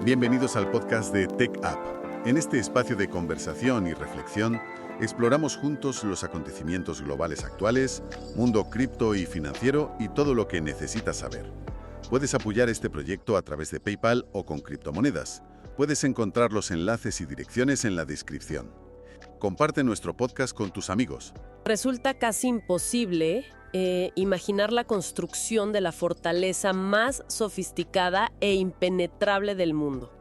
Bienvenidos al podcast de Tech Up. En este espacio de conversación y reflexión, exploramos juntos los acontecimientos globales actuales, mundo cripto y financiero y todo lo que necesitas saber. Puedes apoyar este proyecto a través de PayPal o con criptomonedas. Puedes encontrar los enlaces y direcciones en la descripción. Comparte nuestro podcast con tus amigos. Resulta casi imposible imaginar la construcción de la fortaleza más sofisticada e impenetrable del mundo.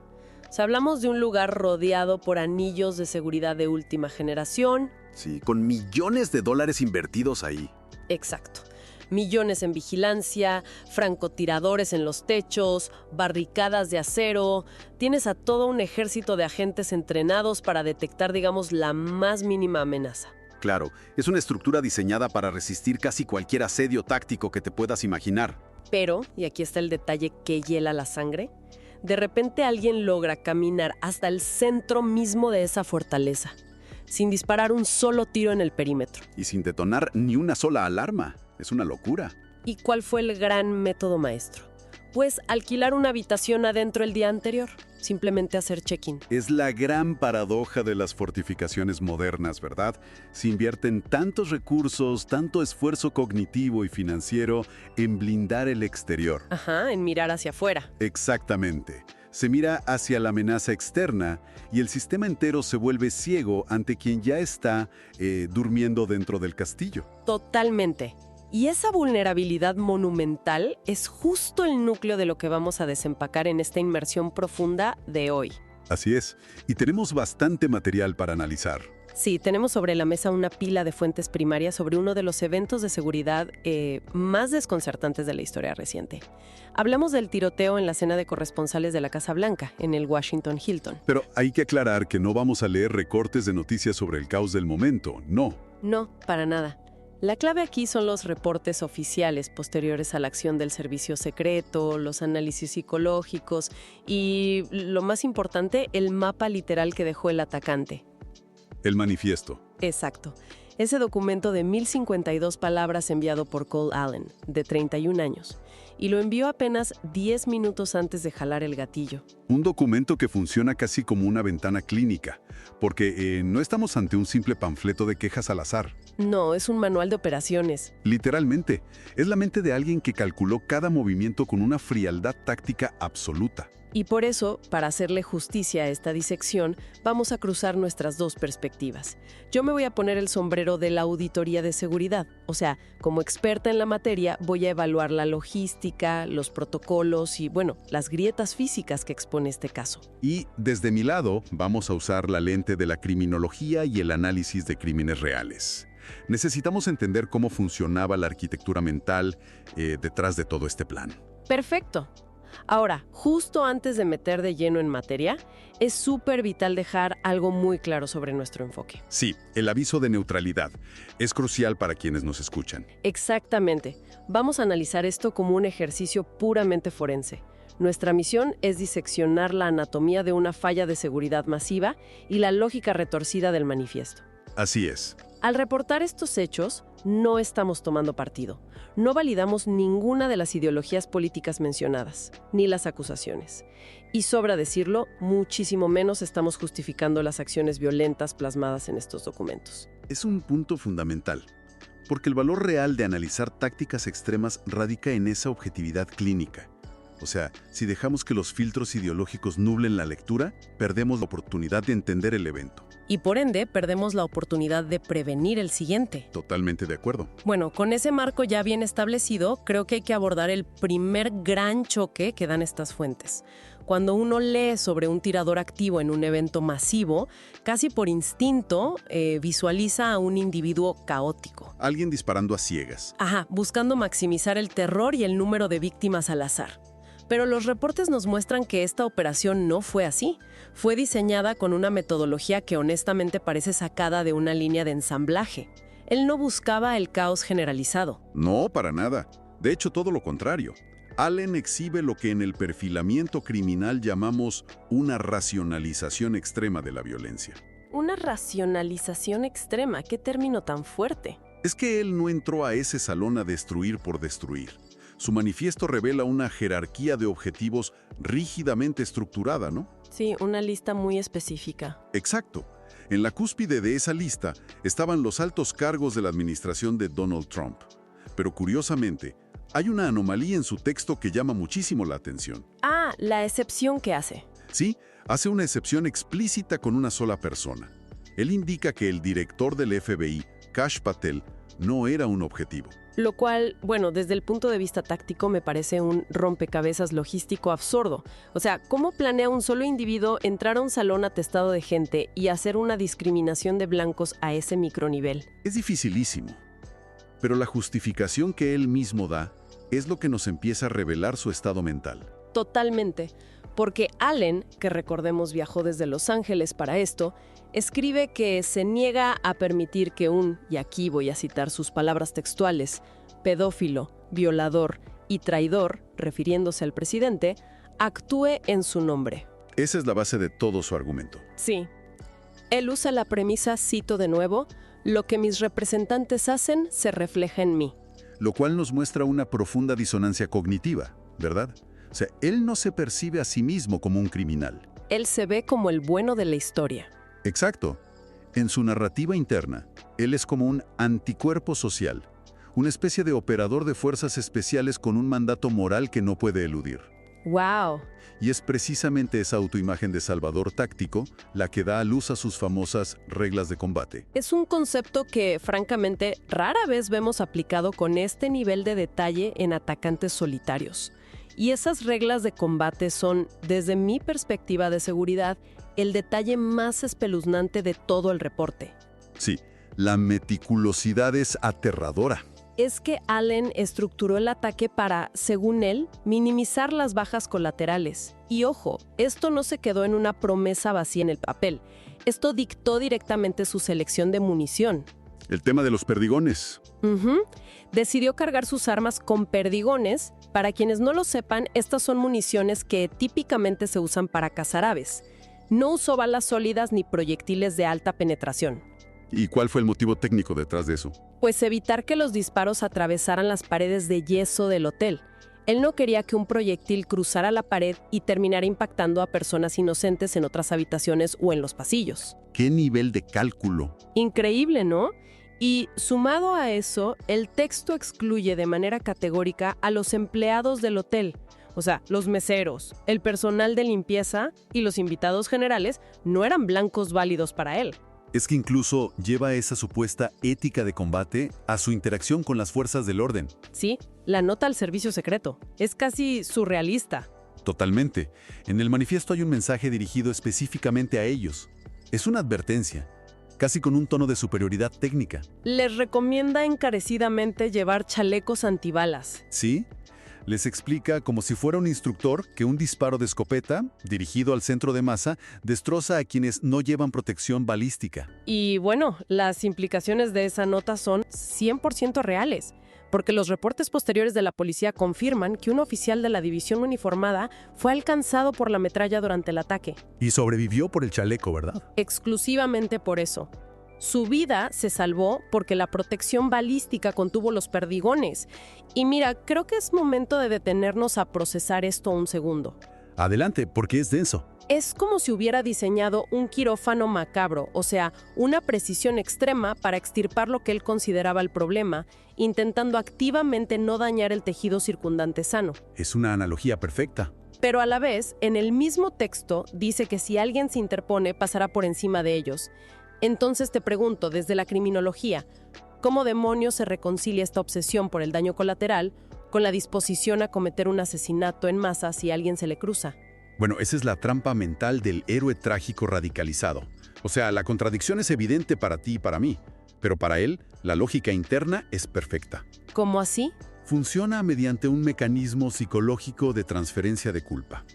O sea, hablamos de un lugar rodeado por anillos de seguridad de última generación. Sí, con millones de dólares invertidos ahí. Exacto. Millones en vigilancia, francotiradores en los techos, barricadas de acero. Tienes a todo un ejército de agentes entrenados para detectar, digamos, la más mínima amenaza. Claro, es una estructura diseñada para resistir casi cualquier asedio táctico que te puedas imaginar. Pero, y aquí está el detalle que hiela la sangre, de repente alguien logra caminar hasta el centro mismo de esa fortaleza, sin disparar un solo tiro en el perímetro. Y sin detonar ni una sola alarma. Es una locura. ¿Y cuál fue el gran método maestro? Pues alquilar una habitación adentro el día anterior. Simplemente hacer check-in. Es la gran paradoja de las fortificaciones modernas, ¿verdad? Se invierten tantos recursos, tanto esfuerzo cognitivo y financiero en blindar el exterior. Ajá, en mirar hacia afuera. Exactamente. Se mira hacia la amenaza externa y el sistema entero se vuelve ciego ante quien ya está durmiendo dentro del castillo. Totalmente. Y esa vulnerabilidad monumental es justo el núcleo de lo que vamos a desempacar en esta inmersión profunda de hoy. Así es, y tenemos bastante material para analizar. Sí, tenemos sobre la mesa una pila de fuentes primarias sobre uno de los eventos de seguridad más desconcertantes de la historia reciente. Hablamos del tiroteo en la cena de corresponsales de la Casa Blanca, en el Washington Hilton. Pero hay que aclarar que no vamos a leer recortes de noticias sobre el caos del momento, no. No, para nada. La clave aquí son los reportes oficiales posteriores a la acción del servicio secreto, los análisis psicológicos y, lo más importante, el mapa literal que dejó el atacante. El manifiesto. Exacto. Ese documento de 1052 palabras enviado por Cole Allen, de 31 años, y lo envió apenas 10 minutos antes de jalar el gatillo. Un documento que funciona casi como una ventana clínica, porque no estamos ante un simple panfleto de quejas al azar. No, es un manual de operaciones. Literalmente, es la mente de alguien que calculó cada movimiento con una frialdad táctica absoluta. Y por eso, para hacerle justicia a esta disección, vamos a cruzar nuestras dos perspectivas. Yo me voy a poner el sombrero de la auditoría de seguridad. O sea, como experta en la materia, voy a evaluar la logística, los protocolos y, bueno, las grietas físicas que expone este caso. Y desde mi lado, vamos a usar la lente de la criminología y el análisis de crímenes reales. Necesitamos entender cómo funcionaba la arquitectura mental detrás de todo este plan. Perfecto. Ahora, justo antes de meter de lleno en materia, es súper vital dejar algo muy claro sobre nuestro enfoque. Sí, el aviso de neutralidad es crucial para quienes nos escuchan. Exactamente. Vamos a analizar esto como un ejercicio puramente forense. Nuestra misión es diseccionar la anatomía de una falla de seguridad masiva y la lógica retorcida del manifiesto. Así es. Al reportar estos hechos, no estamos tomando partido. No validamos ninguna de las ideologías políticas mencionadas, ni las acusaciones. Y sobra decirlo, muchísimo menos estamos justificando las acciones violentas plasmadas en estos documentos. Es un punto fundamental, porque el valor real de analizar tácticas extremas radica en esa objetividad clínica. O sea, si dejamos que los filtros ideológicos nublen la lectura, perdemos la oportunidad de entender el evento. Y por ende, perdemos la oportunidad de prevenir el siguiente. Totalmente de acuerdo. Bueno, con ese marco ya bien establecido, creo que hay que abordar el primer gran choque que dan estas fuentes. Cuando uno lee sobre un tirador activo en un evento masivo, casi por instinto, visualiza a un individuo caótico. Alguien disparando a ciegas. Ajá, buscando maximizar el terror y el número de víctimas al azar. Pero los reportes nos muestran que esta operación no fue así. Fue diseñada con una metodología que honestamente parece sacada de una línea de ensamblaje. Él no buscaba el caos generalizado. No, para nada. De hecho, todo lo contrario. Allen exhibe lo que en el perfilamiento criminal llamamos una racionalización extrema de la violencia. Una racionalización extrema, ¿qué término tan fuerte? Es que él no entró a ese salón a destruir por destruir. Su manifiesto revela una jerarquía de objetivos rígidamente estructurada, ¿no? Sí, una lista muy específica. Exacto. En la cúspide de esa lista estaban los altos cargos de la administración de Donald Trump. Pero curiosamente, hay una anomalía en su texto que llama muchísimo la atención. Ah, la excepción que hace. Sí, hace una excepción explícita con una sola persona. Él indica que el director del FBI, Kash Patel, no era un objetivo. Lo cual, bueno, desde el punto de vista táctico me parece un rompecabezas logístico absurdo. O sea, ¿cómo planea un solo individuo entrar a un salón atestado de gente y hacer una discriminación de blancos a ese micronivel? Es dificilísimo. Pero la justificación que él mismo da es lo que nos empieza a revelar su estado mental. Totalmente. Porque Allen, que recordemos viajó desde Los Ángeles para esto, escribe que se niega a permitir que y aquí voy a citar sus palabras textuales, pedófilo, violador y traidor, refiriéndose al presidente, actúe en su nombre. Esa es la base de todo su argumento. Sí. Él usa la premisa, cito de nuevo, lo que mis representantes hacen se refleja en mí. Lo cual nos muestra una profunda disonancia cognitiva, ¿verdad? O sea, él no se percibe a sí mismo como un criminal. Él se ve como el bueno de la historia. Exacto. En su narrativa interna, él es como un anticuerpo social, una especie de operador de fuerzas especiales con un mandato moral que no puede eludir. ¡Wow! Y es precisamente esa autoimagen de salvador táctico la que da a luz a sus famosas reglas de combate. Es un concepto que, francamente, rara vez vemos aplicado con este nivel de detalle en atacantes solitarios. Y esas reglas de combate son, desde mi perspectiva de seguridad, el detalle más espeluznante de todo el reporte. Sí, la meticulosidad es aterradora. Es que Allen estructuró el ataque para, según él, minimizar las bajas colaterales. Y ojo, esto no se quedó en una promesa vacía en el papel. Esto dictó directamente su selección de munición. El tema de los perdigones. Decidió cargar sus armas con perdigones. Para quienes no lo sepan, estas son municiones que típicamente se usan para cazar aves. No usó balas sólidas ni proyectiles de alta penetración. ¿Y cuál fue el motivo técnico detrás de eso? Pues evitar que los disparos atravesaran las paredes de yeso del hotel. Él no quería que un proyectil cruzara la pared y terminara impactando a personas inocentes en otras habitaciones o en los pasillos. ¿Qué nivel de cálculo? Increíble, ¿no? Y sumado a eso, el texto excluye de manera categórica a los empleados del hotel. O sea, los meseros, el personal de limpieza y los invitados generales no eran blancos válidos para él. Es que incluso lleva esa supuesta ética de combate a su interacción con las fuerzas del orden. Sí, la nota al servicio secreto. Es casi surrealista. Totalmente. En el manifiesto hay un mensaje dirigido específicamente a ellos. Es una advertencia, casi con un tono de superioridad técnica. Les recomienda encarecidamente llevar chalecos antibalas. ¿Sí? Les explica como si fuera un instructor que un disparo de escopeta, dirigido al centro de masa, destroza a quienes no llevan protección balística. Y bueno, las implicaciones de esa nota son 100% reales, porque los reportes posteriores de la policía confirman que un oficial de la división uniformada fue alcanzado por la metralla durante el ataque. Y sobrevivió por el chaleco, ¿verdad? Exclusivamente por eso. Su vida se salvó porque la protección balística contuvo los perdigones. Y mira, creo que es momento de detenernos a procesar esto un segundo. Adelante, porque es denso. Es como si hubiera diseñado un quirófano macabro, o sea, una precisión extrema para extirpar lo que él consideraba el problema, intentando activamente no dañar el tejido circundante sano. Es una analogía perfecta. Pero a la vez, en el mismo texto, dice que si alguien se interpone, pasará por encima de ellos. Entonces te pregunto, desde la criminología, ¿cómo demonios se reconcilia esta obsesión por el daño colateral con la disposición a cometer un asesinato en masa si alguien se le cruza? Bueno, esa es la trampa mental del héroe trágico radicalizado. O sea, la contradicción es evidente para ti y para mí, pero para él, la lógica interna es perfecta. ¿Cómo así? Funciona mediante un mecanismo psicológico de transferencia de culpa.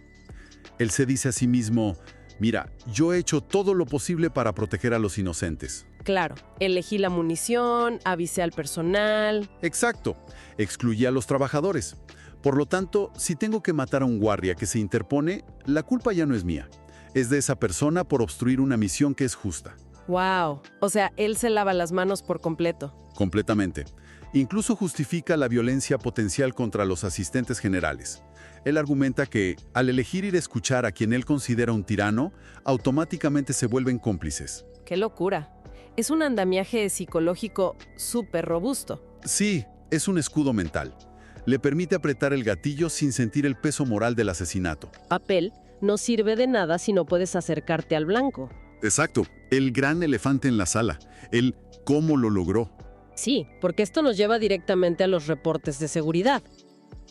Él se dice a sí mismo: mira, yo he hecho todo lo posible para proteger a los inocentes. Claro, elegí la munición, avisé al personal. Exacto, excluí a los trabajadores. Por lo tanto, si tengo que matar a un guardia que se interpone, la culpa ya no es mía. Es de esa persona por obstruir una misión que es justa. ¡Wow! O sea, él se lava las manos por completo. Completamente. Incluso justifica la violencia potencial contra los asistentes generales. Él argumenta que, al elegir ir a escuchar a quien él considera un tirano, automáticamente se vuelven cómplices. ¡Qué locura! Es un andamiaje psicológico súper robusto. Sí, es un escudo mental. Le permite apretar el gatillo sin sentir el peso moral del asesinato. Papel no sirve de nada si no puedes acercarte al blanco. Exacto, el gran elefante en la sala, el cómo lo logró. Sí, porque esto nos lleva directamente a los reportes de seguridad.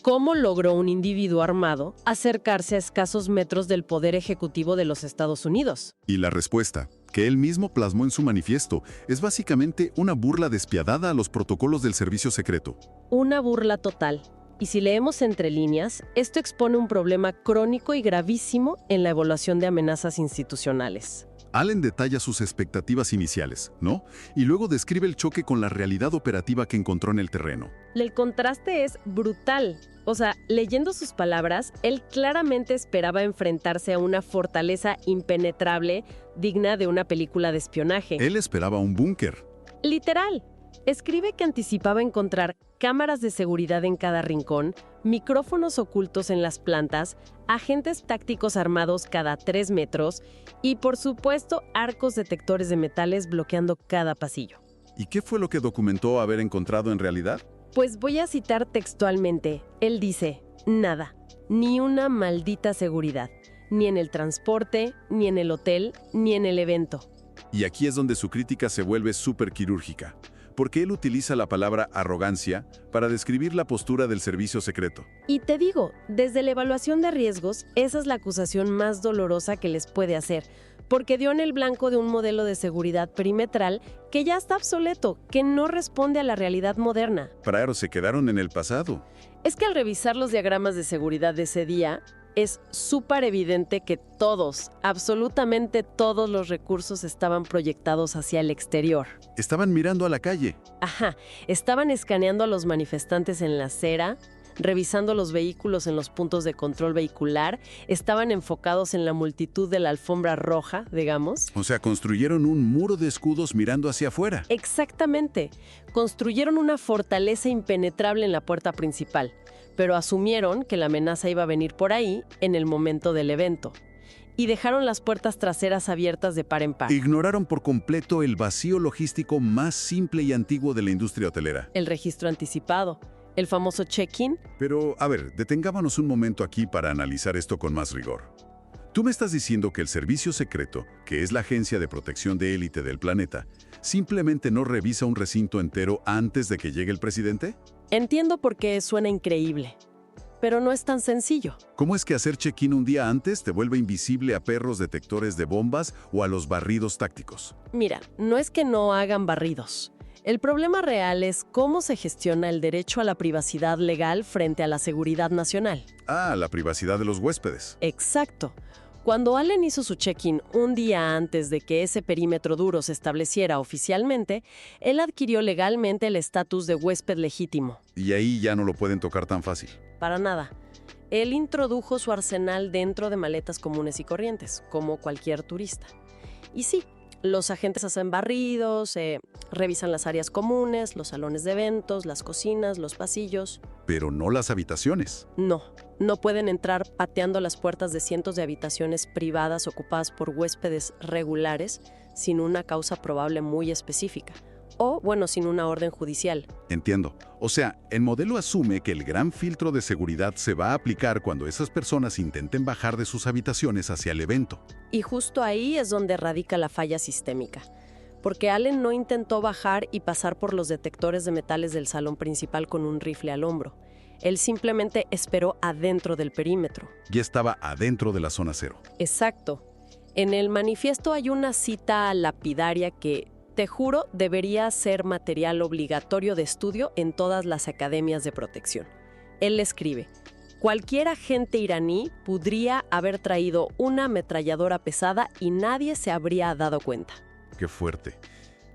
¿Cómo logró un individuo armado acercarse a escasos metros del poder ejecutivo de los Estados Unidos? Y la respuesta, que él mismo plasmó en su manifiesto, es básicamente una burla despiadada a los protocolos del servicio secreto. Una burla total. Y si leemos entre líneas, esto expone un problema crónico y gravísimo en la evaluación de amenazas institucionales. Allen detalla sus expectativas iniciales, ¿no? Y luego describe el choque con la realidad operativa que encontró en el terreno. El contraste es brutal. O sea, leyendo sus palabras, él claramente esperaba enfrentarse a una fortaleza impenetrable digna de una película de espionaje. Él esperaba un búnker. Literal. Escribe que anticipaba encontrar cámaras de seguridad en cada rincón, micrófonos ocultos en las plantas, agentes tácticos armados cada 3 metros y, por supuesto, arcos detectores de metales bloqueando cada pasillo. ¿Y qué fue lo que documentó haber encontrado en realidad? Pues voy a citar textualmente. Él dice, nada, ni una maldita seguridad, ni en el transporte, ni en el hotel, ni en el evento. Y aquí es donde su crítica se vuelve súper quirúrgica, porque él utiliza la palabra arrogancia para describir la postura del servicio secreto. Y te digo, desde la evaluación de riesgos, esa es la acusación más dolorosa que les puede hacer, porque dio en el blanco de un modelo de seguridad perimetral que ya está obsoleto, que no responde a la realidad moderna. Pero se quedaron en el pasado. Es que al revisar los diagramas de seguridad de ese día, es súper evidente que todos, absolutamente todos los recursos estaban proyectados hacia el exterior. Estaban mirando a la calle. Ajá, estaban escaneando a los manifestantes en la acera, revisando los vehículos en los puntos de control vehicular, estaban enfocados en la multitud de la alfombra roja, digamos. O sea, construyeron un muro de escudos mirando hacia afuera. Exactamente. Construyeron una fortaleza impenetrable en la puerta principal, pero asumieron que la amenaza iba a venir por ahí en el momento del evento. Y dejaron las puertas traseras abiertas de par en par. Ignoraron por completo el vacío logístico más simple y antiguo de la industria hotelera. El registro anticipado. El famoso check-in. Pero, a ver, detengámonos un momento aquí para analizar esto con más rigor. Tú me estás diciendo que el servicio secreto, que es la agencia de protección de élite del planeta, simplemente no revisa un recinto entero antes de que llegue el presidente? Entiendo por qué suena increíble, pero no es tan sencillo. ¿Cómo es que hacer check-in un día antes te vuelve invisible a perros detectores de bombas o a los barridos tácticos? Mira, no es que no hagan barridos. El problema real es cómo se gestiona el derecho a la privacidad legal frente a la seguridad nacional. Ah, la privacidad de los huéspedes. Exacto. Cuando Allen hizo su check-in un día antes de que ese perímetro duro se estableciera oficialmente, él adquirió legalmente el estatus de huésped legítimo. Y ahí ya no lo pueden tocar tan fácil. Para nada. Él introdujo su arsenal dentro de maletas comunes y corrientes, como cualquier turista. Y sí, los agentes hacen barridos, revisan las áreas comunes, los salones de eventos, las cocinas, los pasillos. Pero no las habitaciones. No pueden entrar pateando las puertas de cientos de habitaciones privadas ocupadas por huéspedes regulares sin una causa probable muy específica. O, bueno, sin una orden judicial. Entiendo. O sea, el modelo asume que el gran filtro de seguridad se va a aplicar cuando esas personas intenten bajar de sus habitaciones hacia el evento. Y justo ahí es donde radica la falla sistémica. Porque Allen no intentó bajar y pasar por los detectores de metales del salón principal con un rifle al hombro. Él simplemente esperó adentro del perímetro. Ya estaba adentro de la zona cero. Exacto. En el manifiesto hay una cita lapidaria que, te juro, debería ser material obligatorio de estudio en todas las academias de protección. Él escribe: cualquier agente iraní podría haber traído una ametralladora pesada y nadie se habría dado cuenta. Qué fuerte.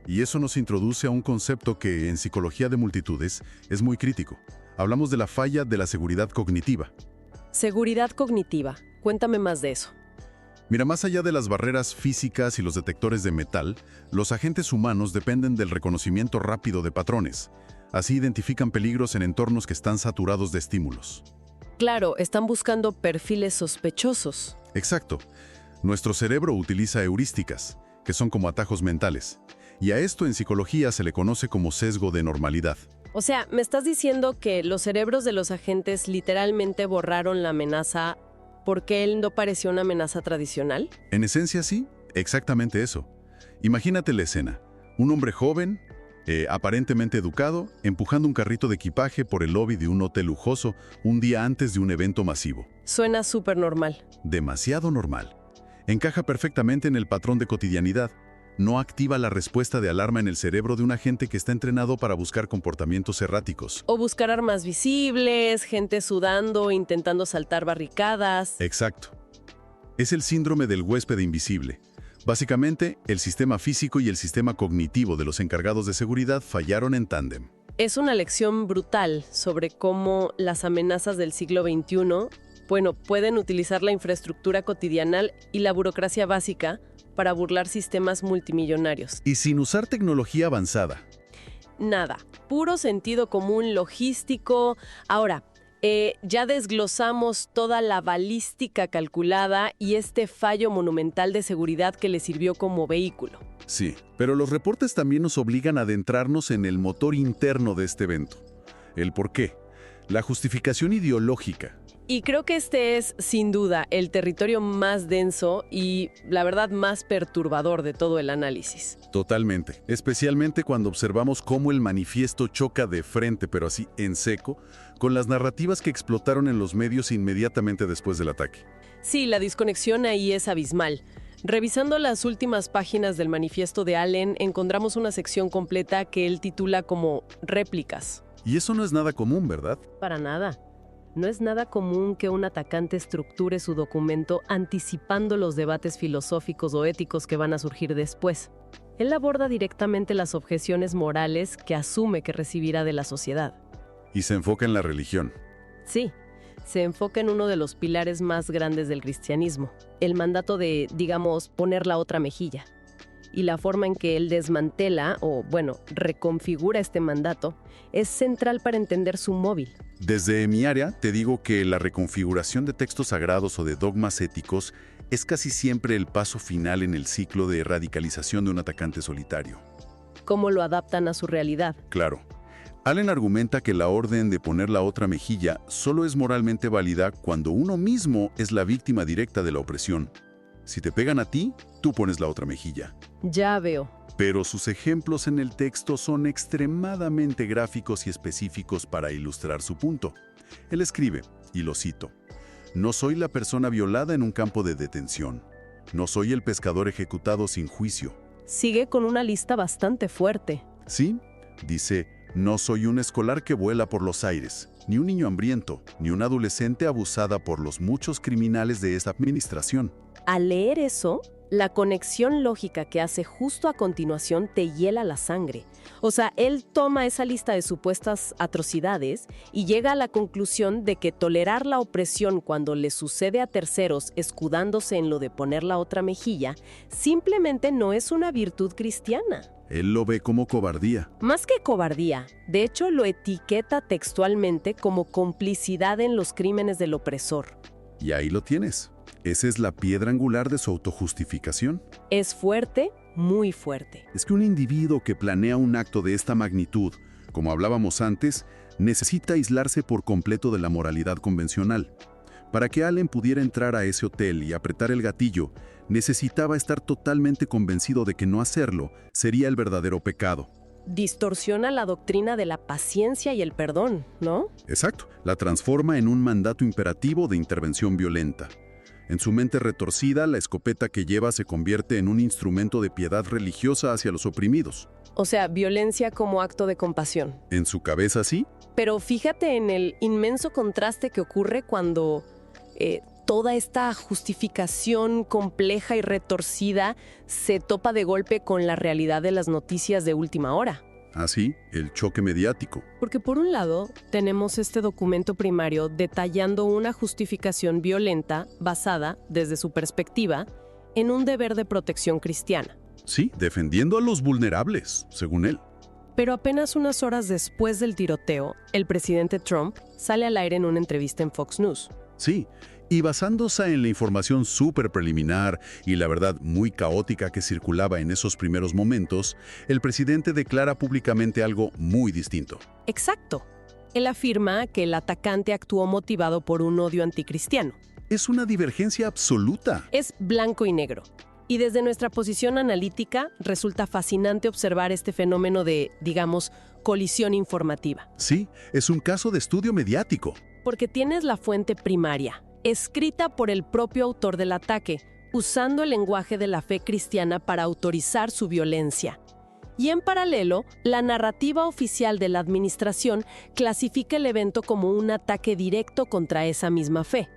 Y eso nos introduce a un concepto que en psicología de multitudes es muy crítico. Hablamos de la falla de la seguridad cognitiva. Seguridad cognitiva. Cuéntame más de eso. Mira, más allá de las barreras físicas y los detectores de metal, los agentes humanos dependen del reconocimiento rápido de patrones. Así identifican peligros en entornos que están saturados de estímulos. Claro, están buscando perfiles sospechosos. Exacto. Nuestro cerebro utiliza heurísticas, que son como atajos mentales. Y a esto en psicología se le conoce como sesgo de normalidad. O sea, ¿me estás diciendo que los cerebros de los agentes literalmente borraron la amenaza porque él no parecía una amenaza tradicional? En esencia sí, exactamente eso. Imagínate la escena. Un hombre joven, aparentemente educado, empujando un carrito de equipaje por el lobby de un hotel lujoso un día antes de un evento masivo. Suena súper normal. Demasiado normal. Encaja perfectamente en el patrón de cotidianidad. No activa la respuesta de alarma en el cerebro de un agente que está entrenado para buscar comportamientos erráticos. O buscar armas visibles, gente sudando, intentando saltar barricadas. Exacto. Es el síndrome del huésped invisible. Básicamente, el sistema físico y el sistema cognitivo de los encargados de seguridad fallaron en tándem. Es una lección brutal sobre cómo las amenazas del siglo XXI, pueden utilizar la infraestructura cotidiana y la burocracia básica para burlar sistemas multimillonarios. Y sin usar tecnología avanzada. Nada, puro sentido común logístico. Ahora, ya desglosamos toda la balística calculada y este fallo monumental de seguridad que le sirvió como vehículo. Sí, pero los reportes también nos obligan a adentrarnos en el motor interno de este evento. El por qué. La justificación ideológica. Y creo que este es, sin duda, el territorio más denso y, la verdad, más perturbador de todo el análisis. Totalmente. Especialmente cuando observamos cómo el manifiesto choca de frente, pero así en seco, con las narrativas que explotaron en los medios inmediatamente después del ataque. Sí, la desconexión ahí es abismal. Revisando las últimas páginas del manifiesto de Allen, encontramos una sección completa que él titula como Réplicas. Y eso no es nada común, ¿verdad? Para nada. No es nada común que un atacante estructure su documento anticipando los debates filosóficos o éticos que van a surgir después. Él aborda directamente las objeciones morales que asume que recibirá de la sociedad. Y se enfoca en la religión. Sí, se enfoca en uno de los pilares más grandes del cristianismo, el mandato de, digamos, poner la otra mejilla. Y la forma en que él desmantela, reconfigura este mandato, es central para entender su móvil. Desde mi área te digo que la reconfiguración de textos sagrados o de dogmas éticos es casi siempre el paso final en el ciclo de radicalización de un atacante solitario. ¿Cómo lo adaptan a su realidad? Claro. Allen argumenta que la orden de poner la otra mejilla solo es moralmente válida cuando uno mismo es la víctima directa de la opresión. Si te pegan a ti, tú pones la otra mejilla. Ya veo. Pero sus ejemplos en el texto son extremadamente gráficos y específicos para ilustrar su punto. Él escribe, y lo cito, «No soy la persona violada en un campo de detención. No soy el pescador ejecutado sin juicio». Sigue con una lista bastante fuerte. Sí, dice, «No soy un escolar que vuela por los aires, ni un niño hambriento, ni una adolescente abusada por los muchos criminales de esta administración». Al leer eso, la conexión lógica que hace justo a continuación te hiela la sangre. O sea, él toma esa lista de supuestas atrocidades y llega a la conclusión de que tolerar la opresión cuando le sucede a terceros escudándose en lo de poner la otra mejilla, simplemente no es una virtud cristiana. Él lo ve como cobardía. Más que cobardía, de hecho lo etiqueta textualmente como complicidad en los crímenes del opresor. Y ahí lo tienes. Esa es la piedra angular de su autojustificación. Es fuerte, muy fuerte. Es que un individuo que planea un acto de esta magnitud, como hablábamos antes, necesita aislarse por completo de la moralidad convencional. Para que Allen pudiera entrar a ese hotel y apretar el gatillo, necesitaba estar totalmente convencido de que no hacerlo sería el verdadero pecado. Distorsiona la doctrina de la paciencia y el perdón, ¿no? Exacto. La transforma en un mandato imperativo de intervención violenta. En su mente retorcida, la escopeta que lleva se convierte en un instrumento de piedad religiosa hacia los oprimidos. O sea, violencia como acto de compasión. En su cabeza sí. Pero fíjate en el inmenso contraste que ocurre cuando toda esta justificación compleja y retorcida se topa de golpe con la realidad de las noticias de última hora. Así, el choque mediático. Porque por un lado, tenemos este documento primario detallando una justificación violenta basada, desde su perspectiva, en un deber de protección cristiana. Sí, defendiendo a los vulnerables, según él. Pero apenas unas horas después del tiroteo, el presidente Trump sale al aire en una entrevista en Fox News. Sí, y basándose en la información súper preliminar y la verdad muy caótica que circulaba en esos primeros momentos, el presidente declara públicamente algo muy distinto. Exacto. Él afirma que el atacante actuó motivado por un odio anticristiano. Es una divergencia absoluta. Es blanco y negro. Y desde nuestra posición analítica resulta fascinante observar este fenómeno de, digamos, colisión informativa. Sí, es un caso de estudio mediático. Porque tienes la fuente primaria, escrita por el propio autor del ataque, usando el lenguaje de la fe cristiana para autorizar su violencia. Y en paralelo, la narrativa oficial de la administración clasifica el evento como un ataque directo contra esa misma fe.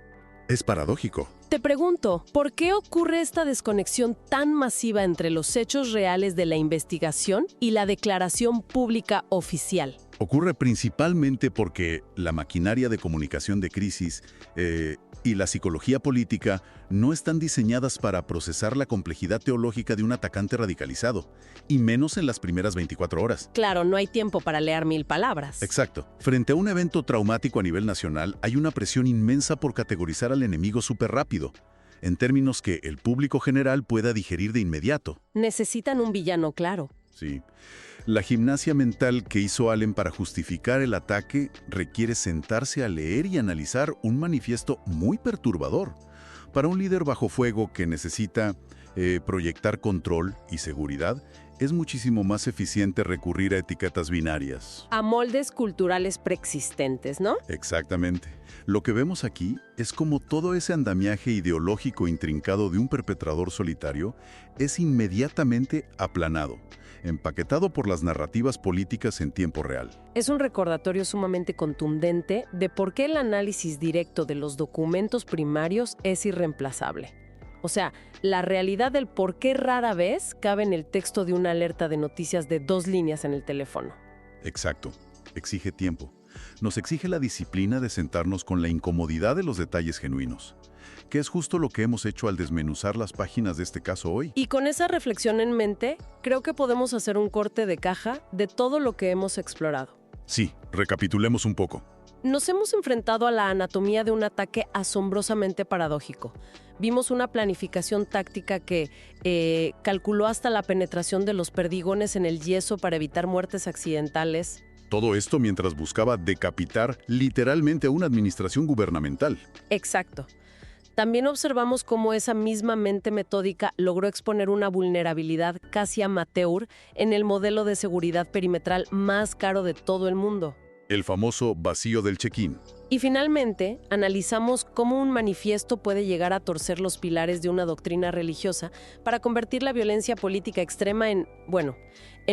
Es paradójico. Te pregunto, ¿por qué ocurre esta desconexión tan masiva entre los hechos reales de la investigación y la declaración pública oficial? Ocurre principalmente porque la maquinaria de comunicación de crisis y la psicología política no están diseñadas para procesar la complejidad teológica de un atacante radicalizado, y menos en las primeras 24 horas. Claro, no hay tiempo para leer 1000 palabras. Exacto. Frente a un evento traumático a nivel nacional, hay una presión inmensa por categorizar al enemigo súper rápido, en términos que el público general pueda digerir de inmediato. Necesitan un villano claro. Sí. La gimnasia mental que hizo Allen para justificar el ataque requiere sentarse a leer y analizar un manifiesto muy perturbador. Para un líder bajo fuego que necesita proyectar control y seguridad, es muchísimo más eficiente recurrir a etiquetas binarias. A moldes culturales preexistentes, ¿no? Exactamente. Lo que vemos aquí es como todo ese andamiaje ideológico intrincado de un perpetrador solitario es inmediatamente aplanado, empaquetado por las narrativas políticas en tiempo real. Es un recordatorio sumamente contundente de por qué el análisis directo de los documentos primarios es irreemplazable. O sea, la realidad del por qué rara vez cabe en el texto de una alerta de noticias de 2 líneas en el teléfono. Exacto. Exige tiempo. Nos exige la disciplina de sentarnos con la incomodidad de los detalles genuinos, que es justo lo que hemos hecho al desmenuzar las páginas de este caso hoy. Y con esa reflexión en mente, creo que podemos hacer un corte de caja de todo lo que hemos explorado. Sí, recapitulemos un poco. Nos hemos enfrentado a la anatomía de un ataque asombrosamente paradójico. Vimos una planificación táctica que calculó hasta la penetración de los perdigones en el yeso para evitar muertes accidentales. Todo esto mientras buscaba decapitar literalmente a una administración gubernamental. Exacto. También observamos cómo esa misma mente metódica logró exponer una vulnerabilidad casi amateur en el modelo de seguridad perimetral más caro de todo el mundo. El famoso vacío del check-in. Y finalmente, analizamos cómo un manifiesto puede llegar a torcer los pilares de una doctrina religiosa para convertir la violencia política extrema en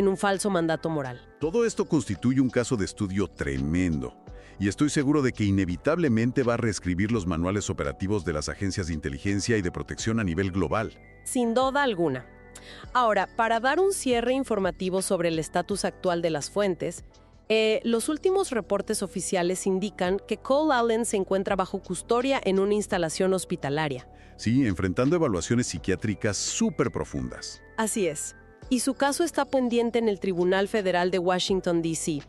un falso mandato moral. Todo esto constituye un caso de estudio tremendo. Y estoy seguro de que inevitablemente va a reescribir los manuales operativos de las agencias de inteligencia y de protección a nivel global. Sin duda alguna. Ahora, para dar un cierre informativo sobre el estatus actual de las fuentes, los últimos reportes oficiales indican que Cole Allen se encuentra bajo custodia en una instalación hospitalaria. Sí, enfrentando evaluaciones psiquiátricas súper profundas. Así es. Y su caso está pendiente en el Tribunal Federal de Washington, D.C.,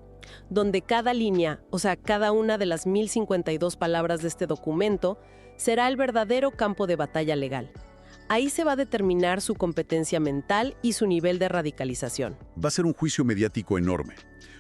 donde cada línea, o sea, cada una de las 1052 palabras de este documento, será el verdadero campo de batalla legal. Ahí se va a determinar su competencia mental y su nivel de radicalización. Va a ser un juicio mediático enorme.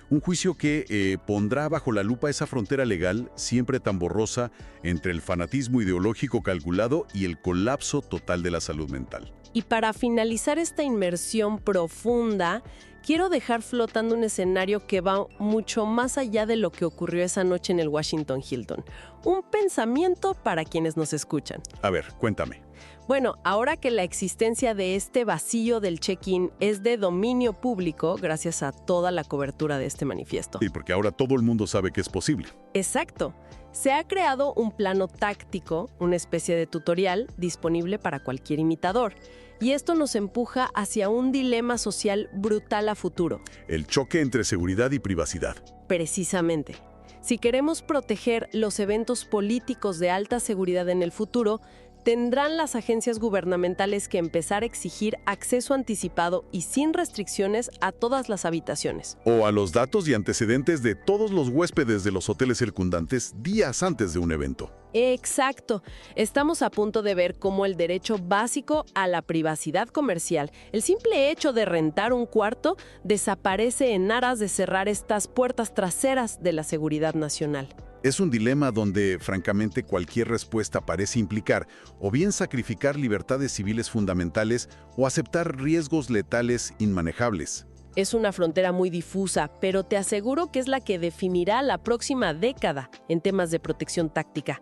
Un juicio que pondrá bajo la lupa esa frontera legal siempre tan borrosa entre el fanatismo ideológico calculado y el colapso total de la salud mental. Y para finalizar esta inmersión profunda, quiero dejar flotando un escenario que va mucho más allá de lo que ocurrió esa noche en el Washington Hilton. Un pensamiento para quienes nos escuchan. A ver, cuéntame. Bueno, ahora que la existencia de este vacío del check-in es de dominio público gracias a toda la cobertura de este manifiesto. Sí, porque ahora todo el mundo sabe que es posible. Exacto. Se ha creado un plano táctico, una especie de tutorial disponible para cualquier imitador. Y esto nos empuja hacia un dilema social brutal a futuro. El choque entre seguridad y privacidad. Precisamente. Si queremos proteger los eventos políticos de alta seguridad en el futuro, tendrán las agencias gubernamentales que empezar a exigir acceso anticipado y sin restricciones a todas las habitaciones. O a los datos y antecedentes de todos los huéspedes de los hoteles circundantes días antes de un evento. Exacto. Estamos a punto de ver cómo el derecho básico a la privacidad comercial, el simple hecho de rentar un cuarto, desaparece en aras de cerrar estas puertas traseras de la seguridad nacional. Es un dilema donde, francamente, cualquier respuesta parece implicar o bien sacrificar libertades civiles fundamentales o aceptar riesgos letales inmanejables. Es una frontera muy difusa, pero te aseguro que es la que definirá la próxima década en temas de protección táctica.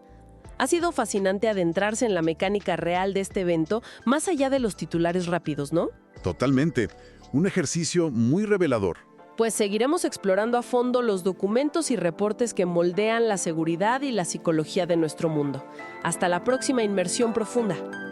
Ha sido fascinante adentrarse en la mecánica real de este evento, más allá de los titulares rápidos, ¿no? Totalmente. Un ejercicio muy revelador. Pues seguiremos explorando a fondo los documentos y reportes que moldean la seguridad y la psicología de nuestro mundo. Hasta la próxima inmersión profunda.